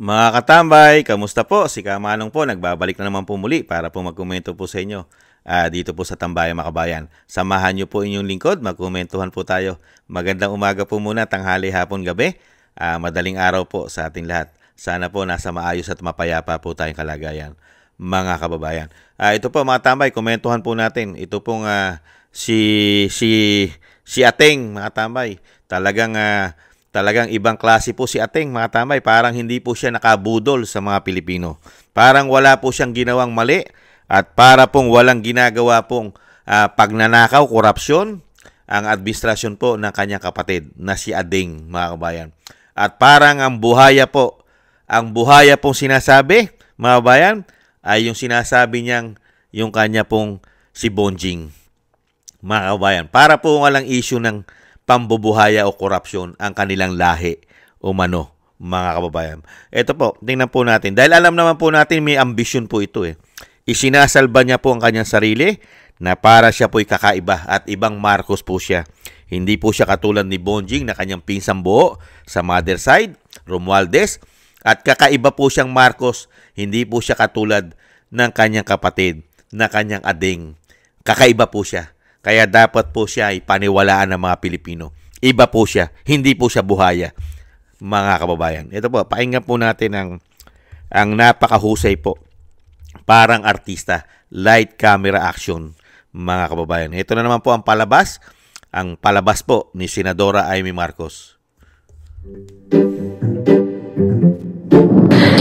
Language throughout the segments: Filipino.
Mga katambay, kamusta po? Si Kamanong po, nagbabalik na naman po muli para po magkomento po sa inyo dito po sa Tambayan Makabayan. Samahan niyo po inyong lingkod, magkomentuhan po tayo. Magandang umaga po muna, tanghali, hapon, gabi. Madaling araw po sa ating lahat. Sana po nasa maayos at mapayapa po tayong kalagayan, mga kababayan. Ito po mga tambay, komentuhan po natin. Ito pong si Ateng, mga tambay. Talagang ibang klase po si Ateng, mga tambay. Parang hindi po siya nakabudol sa mga Pilipino. Parang wala po siyang ginawang mali at para pong walang ginagawa pong pagnanakaw, korupsyon ang administrasyon po ng kanyang kapatid na si Ading, mga kabayan. At parang ang buhaya pong sinasabi, mga kabayan, ay yung sinasabi niyang yung kanya pong si Bonjing, mga kabayan. Para po walang issue ng pambubuhaya o korupsyon ang kanilang lahi o mano, mga kababayan. Ito po, tingnan po natin. Dahil alam naman po natin may ambisyon po ito eh. Isinasalba niya po ang kanyang sarili na para siya po'y kakaiba at ibang Marcos po siya. Hindi po siya katulad ni Bonjing na kanyang pinsang buo sa mother side, Romualdez. At kakaiba po siyang Marcos, hindi po siya katulad ng kanyang kapatid na kanyang Ading. Kakaiba po siya. Kaya dapat po siya ay paniwalaan ng mga Pilipino. Iba po siya. Hindi po siya buhaya, mga kababayan. Ito po, pakinggan po natin ang napakahusay po. Parang artista. Light camera action, mga kababayan. Ito na naman po ang palabas. Ang palabas po ni Senadora Amy Marcos.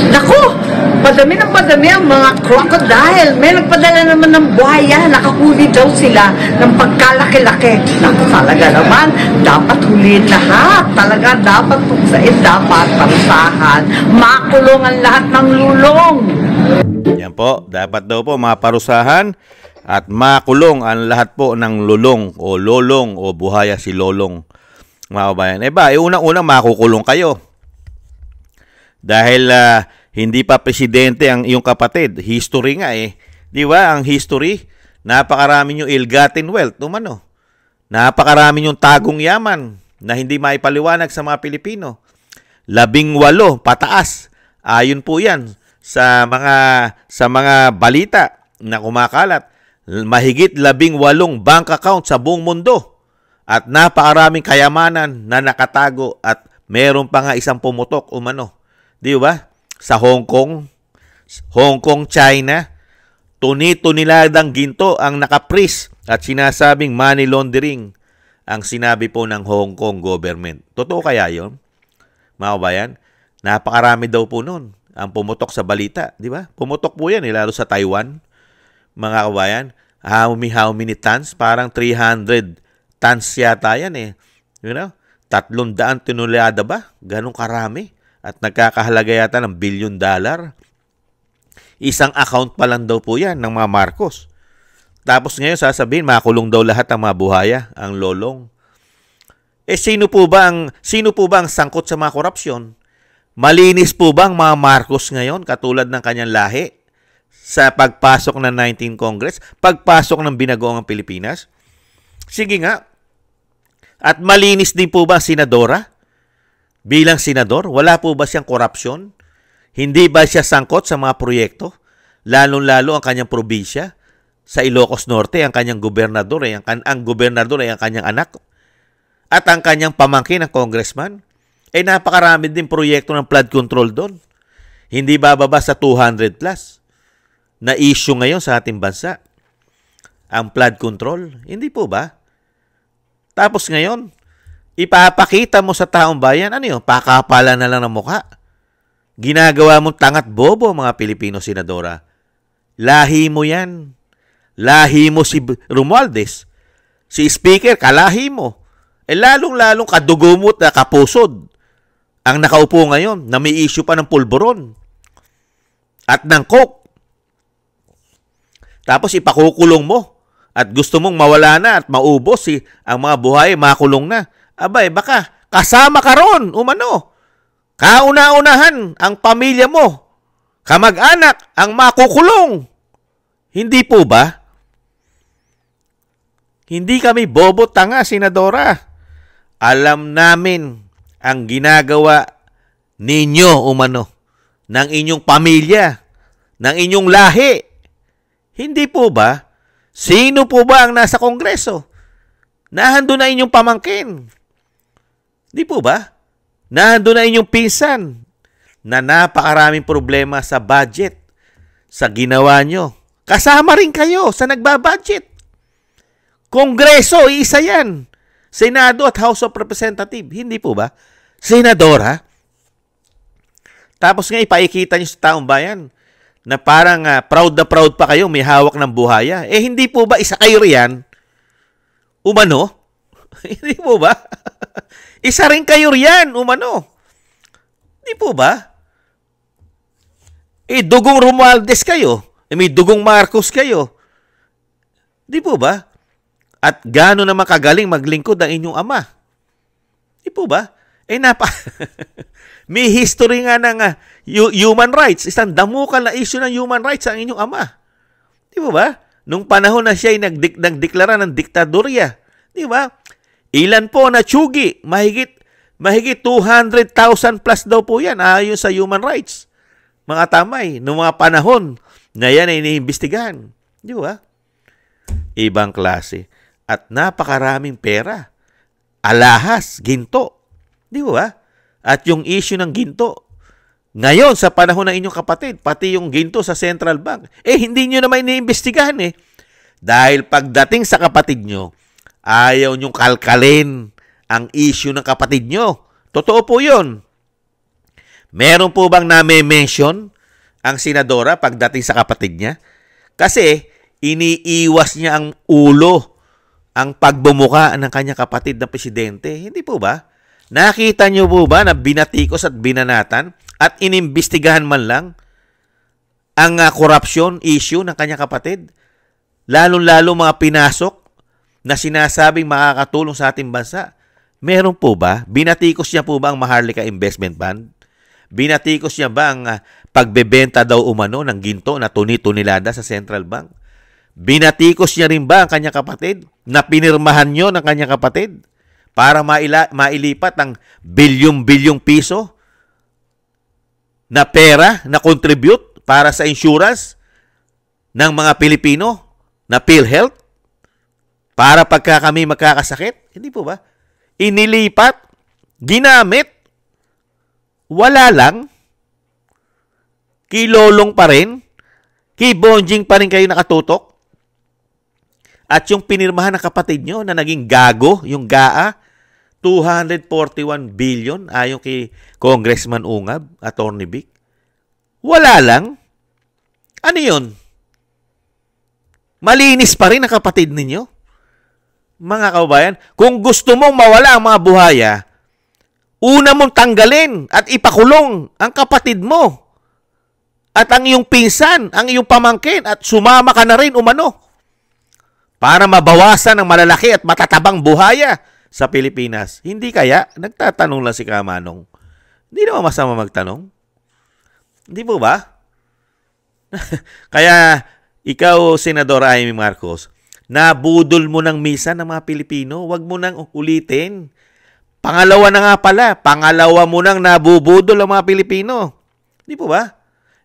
Naku! Padami ng padami ang mga crocodile. May nagpadala naman ng buhaya. Nakahuli daw sila ng pagkalaki-laki. Naku, talaga naman, dapat huliin lahat. Talaga dapat puksain, dapat parusahan. Makulong ang lahat ng lulong. Yan po, dapat daw po maparusahan at makulong ang lahat po ng lulong o lolong o buhaya si lolong, mga kabayan. Unang-unang makukulong kayo. Dahil hindi pa presidente ang iyong kapatid. History nga eh. Di ba? Ang history, napakarami yung ill-gotten wealth. Napakarami yung tagong yaman na hindi maipaliwanag sa mga Pilipino. 18 pataas. Ayon po yan sa mga balita na kumakalat. Mahigit 18 bank account sa buong mundo. At napakaraming kayamanan na nakatago at meron pa nga isang pumutok Di ba? Sa Hong Kong, China, tuni-tuniladang ginto ang nakapris at sinasabing money laundering ang sinabi po ng Hong Kong government. Totoo kaya yun? Mga kabayan, napakarami daw po nun ang pumutok sa balita. Di ba? Pumutok po yan, lalo sa Taiwan. Mga kabayan, how many tons? Parang 300 tons yata yan eh. 300 tonelada ba? Ganong karami. At nagkakahalaga yata ng $1 billion. Isang account pa lang daw po yan ng mga Marcos. Tapos ngayon sasabihin, makulong daw lahat ang mga buhaya, ang lolong. Sino po ba ang sangkot sa mga korupsyon? Malinis po ba ang mga Marcos ngayon, katulad ng kanyang lahi, sa pagpasok ng 19 Congress, pagpasok ng binagoong Pilipinas? Sige nga. At malinis din po ba ang senadora? Bilang senador, wala po ba siyang korupsyon? Hindi ba siya sangkot sa mga proyekto? Lalong-lalo ang kanyang probinsya. Sa Ilocos Norte, ang kanyang gobernador ang gobernador ay ang kanyang anak. At ang kanyang pamangkin, ang congressman. Napakarami din proyekto ng flood control doon. Hindi bababa sa 200 plus na issue ngayon sa ating bansa. Ang flood control. Hindi po ba? Tapos ngayon, ipapakita mo sa taong bayan, pakapala na lang ng mukha. Ginagawa mong tangat bobo, mga Pilipino senadora. Lahi mo yan. Lahi mo si Romualdez. Si Speaker, kalahi mo. Lalong-lalong kadugumot na kapusod ang nakaupo ngayon na may issue pa ng pulburon at ng coke. Tapos ipakukulong mo at gusto mong mawala na at maubos ang mga buhay, makulong na. Baka kasama ka ron, Kauna-unahan ang pamilya mo, kamag-anak, ang makukulong. Hindi po ba? Hindi kami bobo tanga, senadora. Alam namin ang ginagawa ninyo, ng inyong pamilya, ng inyong lahi. Hindi po ba? Sino po ba ang nasa Kongreso? Nahando na inyong pamangkin. Hindi po ba? Nahando na inyong pinsan na napakaraming problema sa budget, sa ginawa nyo. Kasama rin kayo sa nagbabudget. Kongreso, isa yan. Senado at House of Representatives. Hindi po ba? Senadora. Tapos nga ipakikita nyo sa taong bayan na parang proud na proud pa kayo, may hawak ng buhaya. Eh hindi po ba isa kayo riyan? Umano? Hindi po ba? Isa rin kayo riyan, umano. Hindi po ba? Eh dugong Romualdez kayo. Eh may dugong Marcos kayo. Hindi po ba? At gaano naman kagaling maglingkod ang inyong ama? Hindi po ba? Eh may history nga ng human rights. Isang damukal na issue ng human rights ang inyong ama. Di ba? Nung panahon na siya ay nagdeklara ng diktadorya. Di ba? Ilan po na tsugi? Mahigit 200,000 plus daw po yan ayon sa human rights. Mga tamay, nung mga panahon na yan ay iniimbestigahan. Di ba? Ibang klase. At napakaraming pera. Alahas, ginto. Di ba? At yung issue ng ginto, ngayon sa panahon ng inyong kapatid, pati yung ginto sa Central Bank, eh hindi nyo naman iniimbestigahan eh. Dahil pagdating sa kapatid nyo, ayaw nyong kalkalin ang issue ng kapatid nyo. Totoo po yun. Meron po bang name-mention ang senadora pagdating sa kapatid niya? Kasi iniiwas niya ang ulo, ang pagbumuka ng kanyang kapatid na presidente. Hindi po ba? Nakita niyo po ba na binatikos at binanatan at inimbestigahan man lang ang corruption issue ng kanyang kapatid? Lalo-lalo mga pinasok na sinasabing makakatulong sa ating bansa. Meron po ba? Binatikos niya po ba ang Maharlika Investment Fund? Binatikos niya ba ang pagbebenta daw umano ng ginto na tuni-tunilada sa Central Bank? Binatikos niya rin ba ang kanyang kapatid na pinirmahan niyo ng kanyang kapatid para mailipat ang bilyong-bilyong piso na pera na contribute para sa insurance ng mga Pilipino na PhilHealth para pagka kami magkakasakit? Hindi po ba? Inilipat, ginamit, wala lang, kilolong pa rin, kibonjing pa rin kayo nakatutok. At yung pinirmahan ng kapatid nyo na naging gago, yung GAA, 241 billion ayon kay Congressman Ungab, Attorney Vic. Wala lang. Ano yun? Malinis pa rin ang kapatid ninyo? Mga kababayan, kung gusto mong mawala ang mga buhaya, una mong tanggalin at ipakulong ang kapatid mo at ang iyong pinsan, ang iyong pamangkin at sumama ka na rin umano para mabawasan ang malalaki at matatabang buhaya sa Pilipinas. Hindi kaya? Nagtatanong lang si Kamanong. Hindi naman masama magtanong. Hindi po ba? Kaya, ikaw, Senador Amy Marcos, nabudol mo ng misa ng mga Pilipino. Huwag mo nang ulitin. Pangalawa na nga pala. Pangalawa mo nang nabubudol ang mga Pilipino. Hindi po ba?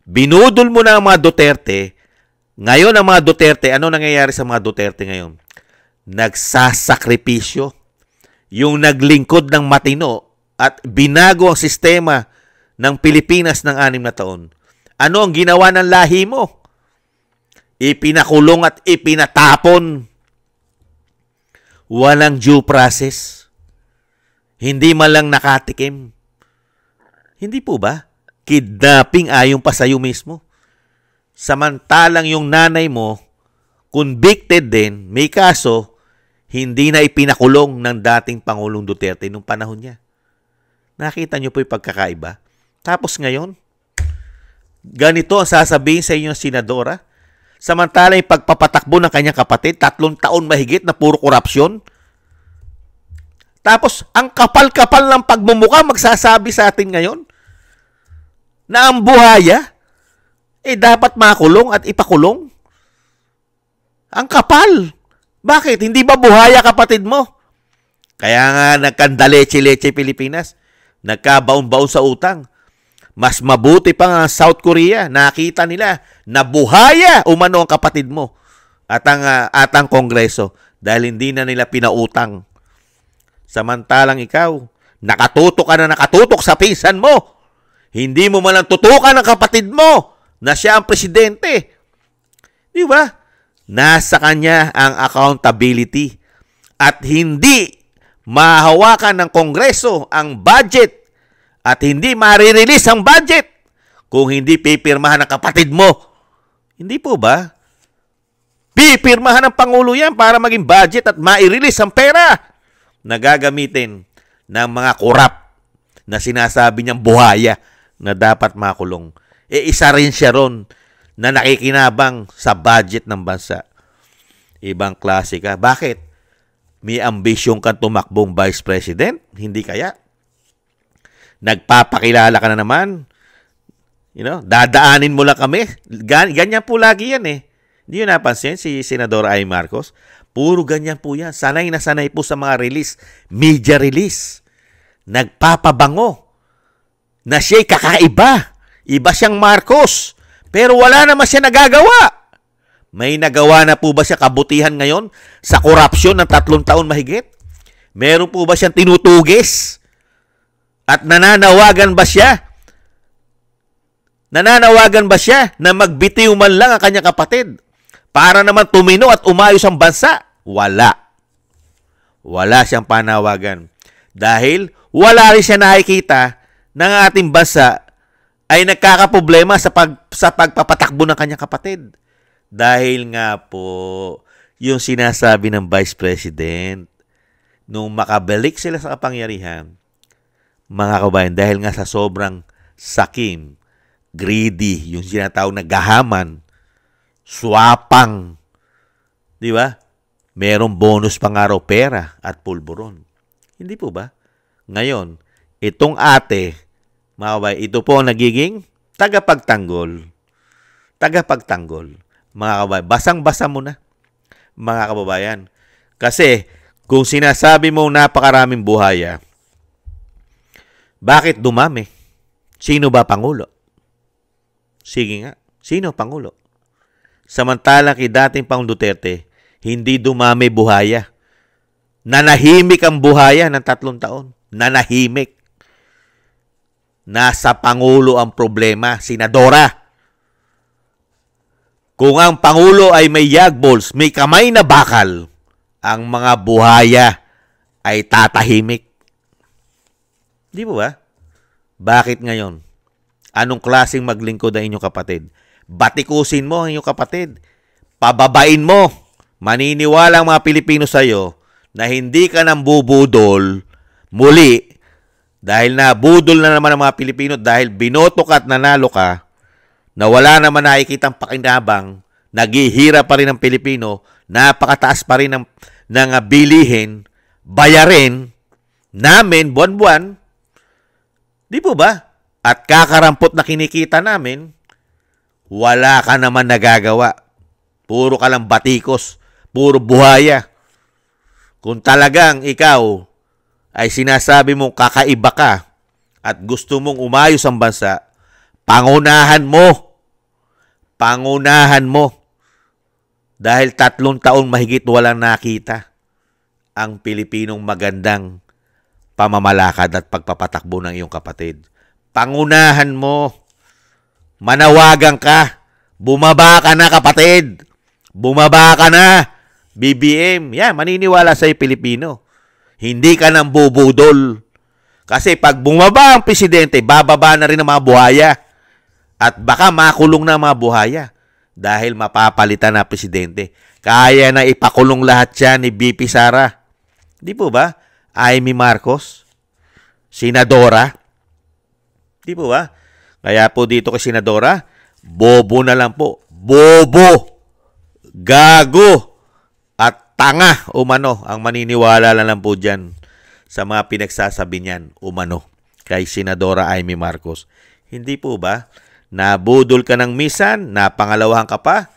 Binudol mo na ang mga Duterte. Ngayon ang mga Duterte, ano nangyayari sa mga Duterte ngayon? Nagsasakripisyo. Yung naglingkod ng matino at binago ang sistema ng Pilipinas ng 6 na taon. Ano ang ginawa ng lahi mo? Ipinakulong at ipinatapon. Walang due process. Hindi man lang nakatikim. Hindi po ba? Kidnapping ayon pa sa'yo mismo. Samantalang yung nanay mo, convicted din, may kaso, hindi na ipinakulong ng dating Pangulong Duterte nung panahon niya. Nakita niyo po yung pagkakaiba? Tapos ngayon, ganito ang sasabihin sa inyo ng senadora. Samantalang yung pagpapatakbo ng kanyang kapatid, 3 taon mahigit na puro korupsyon. Tapos, ang kapal-kapal ng pagmumuka magsasabi sa atin ngayon na ang buhaya dapat makulong at ipakulong. Ang kapal. Bakit? Hindi ba buhaya kapatid mo? Kaya nga nagkandaleche-leche Pilipinas. Nagkabaon-baon sa utang. Mas mabuti pa nga South Korea. Nakita nila na buhaya umano ang kapatid mo at ang Kongreso dahil hindi na nila pinautang. Samantalang ikaw, nakatutok ka na nakatutok sa pinsan mo. Hindi mo man lang tutukan ang kapatid mo na siya ang presidente. Di ba? Nasa kanya ang accountability at hindi mahawakan ng Kongreso ang budget at hindi marirelease ang budget kung hindi pipirmahan ng kapatid mo. Hindi po ba? Pipirmahan ng Pangulo yan para maging budget at ma-release ang pera na gagamitin ng mga korap na sinasabi niyang buhaya na dapat makulong. Isa rin siya ron na nakikinabang sa budget ng bansa. Ibang klase ka. Bakit? May ambisyon kang tumakbong Vice President? Hindi kaya? Nagpapakilala ka na naman? Dadaanin mo lang kami? Ganyan po lagi yan eh. Hindi yun napansin si Senador Amy Marcos? Puro ganyan po yan. Sanay na sanay po sa mga release. Media release. Nagpapabango na siya'y kakaiba. Iba siyang Marcos. Pero wala naman siya nagagawa. May nagawa na po ba siya kabutihan ngayon sa korupsyon ng 3 taon mahigit? Meron po ba siyang tinutugis? At nananawagan ba siya? Nananawagan ba siya na magbitiw man lang ang kanyang kapatid para naman tumino at umayos ang bansa? Wala. Wala siyang panawagan. Dahil wala rin siya nakikita ng ating bansa ay nagkakaproblema sa pagpapatakbo ng kanyang kapatid. Dahil nga po, yung sinasabi ng Vice President, nung makabalik sila sa kapangyarihan, mga kabayan, dahil nga sa sobrang sakim, greedy, yung sinatawag na gahaman, swapang, di ba? Merong bonus pang araw, pera at pulburon. Hindi po ba? Ngayon, itong ate, mga kabayan, ito po ang nagiging tagapagtanggol. Tagapagtanggol. Mga kababayan, basang-basa mo na, mga kababayan. Kasi, kung sinasabi mo napakaraming buhaya, bakit dumami? Sino ba Pangulo? Sige nga, sino Pangulo? Samantalang kay dating Pangulong Duterte, hindi dumami buhaya. Nanahimik ang buhaya ng 3 taon. Nanahimik. Nasa Pangulo ang problema, Senadora. Kung ang Pangulo ay may yagballs, may kamay na bakal, ang mga buhaya ay tatahimik. Di ba ba? Bakit ngayon? Anong klaseng maglingkod ang inyong kapatid? Batikusin mo ang inyong kapatid. Pababain mo. Maniniwala ang mga Pilipino sa iyo na hindi ka nang bubudol muli dahil nabudol na naman ang mga Pilipino dahil binoto ka at nanalo ka na wala naman nakikitang pakinabang, naghihirap pa rin ang Pilipino, napakataas pa rin ng bilihin, bayarin namin buwan-buwan. Di po ba? At kakarampot na kinikita namin, wala ka naman nagagawa. Puro ka lang batikos, puro buhaya. Kung talagang ikaw ay sinasabi mong kakaiba ka at gusto mong umayos ang bansa, pangunahan mo. Pangunahan mo. Dahil 3 taon mahigit walang nakita ang Pilipinong magandang pamamalakad at pagpapatakbo ng iyong kapatid. Pangunahan mo. Manawagan ka. Bumaba ka na, kapatid. Bumaba ka na. BBM. Yan, maniniwala sa'yo Pilipino. Hindi ka nang bubudol. Kasi pag bumaba ang presidente, bababa na rin ang mga buhaya. At baka makulong na mga buhaya dahil mapapalitan na presidente. Kaya na ipakulong lahat yan ni BP Sara. Di po ba? Amy Marcos, Senadora. Di po ba? Kaya po dito kay Senadora, bobo na lang po. Bobo, gago, at tanga umano ang maniniwala lang po dyan sa mga pinagsasabi niyan umano kay Senadora Amy Marcos. Hindi po ba? Nabudol ka ng misan, napangalawahan ka pa,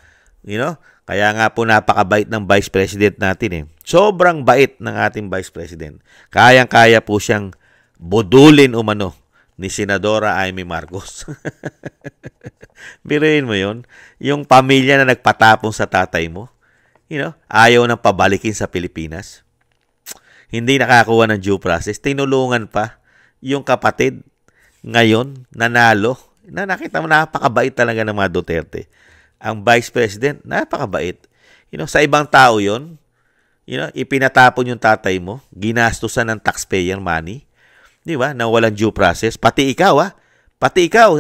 Kaya nga po napakabait ng Vice President natin eh. Sobrang bait ng ating Vice President. Kayang-kaya po siyang budulin umano ni Senadora Amy Marcos. Biruin mo yun. Yung pamilya na nagpatapon sa tatay mo, ayaw nang pabalikin sa Pilipinas. Hindi nakakuha ng due process. Tinulungan pa yung kapatid. Ngayon, nanalo. Nakita mo, napakabait talaga ng mga Duterte. Ang Vice President, napakabait. Sa ibang tao yon, ipinatapon yung tatay mo, ginastusan ng taxpayer money, di ba, na walang due process. Pati ikaw,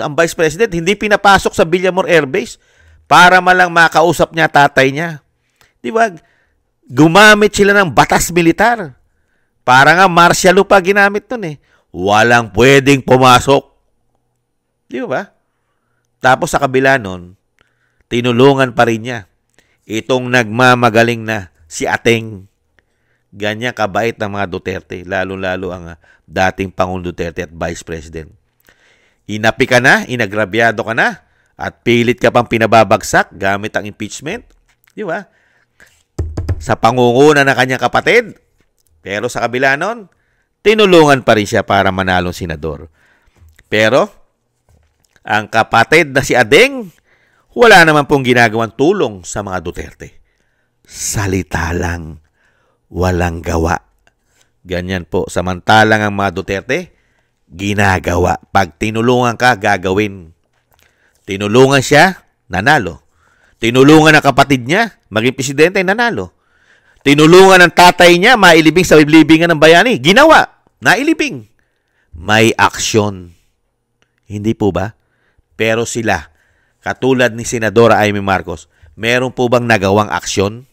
ang Vice President, hindi pinapasok sa Villamor Air Base para malang makausap niya tatay niya. Di ba, gumamit sila ng batas militar. Para nga martial law pa ginamit nun eh. Walang pwedeng pumasok. Di ba? Tapos sa kabila nun, tinulungan pa rin niya itong nagmamagaling na si Ateng. Ganyan kabait ng mga Duterte, lalo-lalo ang dating Pangulong Duterte at Vice President. Inapi ka na, inagrabyado ka na, at pilit ka pang pinababagsak gamit ang impeachment. Di ba? Sa pangunguna ng kanyang kapatid. Pero sa kabila nun, tinulungan pa rin siya para manalong senador. Pero, ang kapatid na si Adeng, wala naman pong ginagawang tulong sa mga Duterte. Salita lang, walang gawa. Ganyan po. Samantalang ang mga Duterte, ginagawa. Pag tinulungan ka, gagawin. Tinulungan siya, nanalo. Tinulungan ang kapatid niya, maging presidente, nanalo. Tinulungan ng tatay niya, mailibing sa libingan ng bayani. Ginawa, nailibing. May aksyon. Hindi po ba? Pero sila, katulad ni Senadora Amy Marcos, meron po bang nagawang aksyon?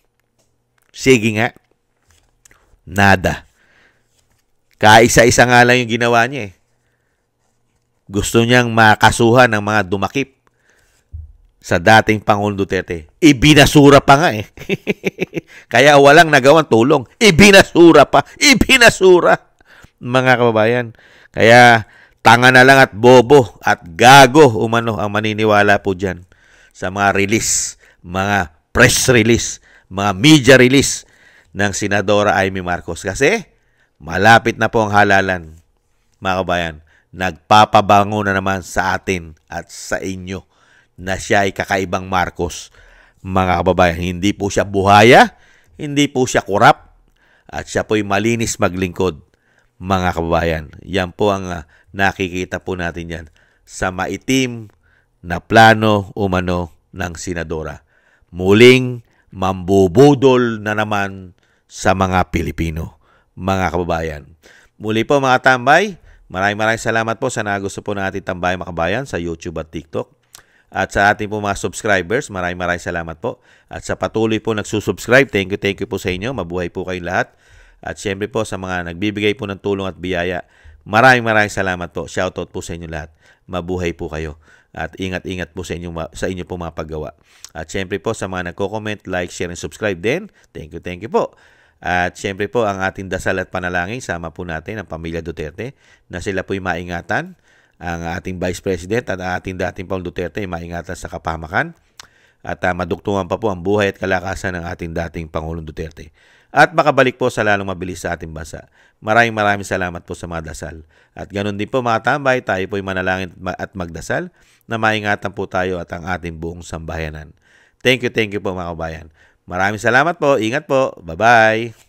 Sige nga. Nada. Kaisa-isa nga lang yung ginawa niya eh. Gusto niyang makasuhan ng mga dumakip sa dating Pangulong Duterte. Ibinasura pa nga eh. Kaya walang nagawang tulong. Ibinasura pa. Ibinasura. Mga kababayan. Kaya tanga na lang at bobo at gago umano ang maniniwala po dyan sa mga release, mga press release, mga media release ng Senadora Amy Marcos. Kasi malapit na po ang halalan, mga kabayan. Nagpapabango na naman sa atin at sa inyo na siya ay kakaibang Marcos. Mga kababayan, hindi po siya buhaya, hindi po siya kurap, at siya po'y malinis maglingkod. Mga kababayan, yan po ang nakikita po natin yan sa maitim na plano umano ng Senadora. Muling mambubudol na naman sa mga Pilipino, mga kababayan. Muli po mga tambay, maraming salamat po sa nagusto po natin tambay mga kababayan sa YouTube at TikTok. At sa ating po mga subscribers, maraming salamat po. At sa patuloy po nagsusubscribe, thank you po sa inyo. Mabuhay po kayong lahat. At syempre po sa mga nagbibigay po ng tulong at biyaya, maraming salamat po. Shoutout po sa inyo lahat. Mabuhay po kayo. At ingat-ingat po sa inyo po mga paggawa. At syempre po sa mga nagko-comment, like, share, and subscribe din. Thank you po. At syempre po ang ating dasal at panalangin, sama po natin ang pamilya Duterte na sila po'y maingatan. Ang ating Vice President at ang ating dating Pangulong Duterte ay maingatan sa kapahamakan. At madugtungan pa po ang buhay at kalakasan ng ating dating Pangulong Duterte. At makabalik po sa lalong mabilis sa ating bansa. Maraming salamat po sa mga dasal. At ganun din po mga tambay, tayo po'y manalangin at magdasal na maingatan po tayo at ang ating buong sambayanan. Thank you po mga kabayan. Maraming salamat po. Ingat po. Bye-bye.